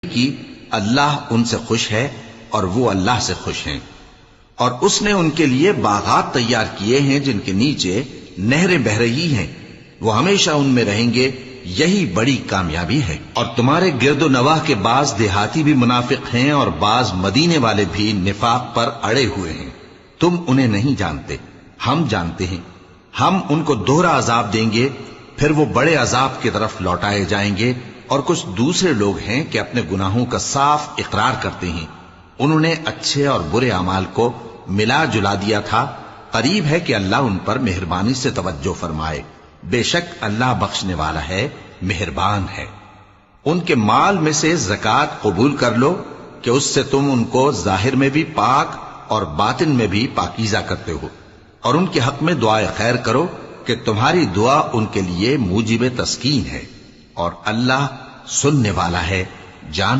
کی اللہ ان سے خوش ہے اور وہ اللہ سے خوش ہیں، اور اس نے ان کے لیے باغات تیار کیے ہیں جن کے نیچے نہریں بہہ رہی ہیں، وہ ہمیشہ ان میں رہیں گے، یہی بڑی کامیابی ہے۔ اور تمہارے گرد و نواح کے بعض دیہاتی بھی منافق ہیں اور بعض مدینے والے بھی نفاق پر اڑے ہوئے ہیں، تم انہیں نہیں جانتے، ہم جانتے ہیں۔ ہم ان کو دوہرا عذاب دیں گے، پھر وہ بڑے عذاب کی طرف لوٹائے جائیں گے۔ اور کچھ دوسرے لوگ ہیں کہ اپنے گناہوں کا صاف اقرار کرتے ہیں، انہوں نے اچھے اور برے اعمال کو ملا جلا دیا تھا، قریب ہے کہ اللہ ان پر مہربانی سے توجہ فرمائے، بے شک اللہ بخشنے والا ہے، مہربان ہے۔ ان کے مال میں سے زکوٰۃ قبول کر لو کہ اس سے تم ان کو ظاہر میں بھی پاک اور باطن میں بھی پاکیزہ کرتے ہو، اور ان کے حق میں دعائے خیر کرو کہ تمہاری دعا ان کے لیے موجب تسکین ہے، اور اللہ سننے والا ہے، جان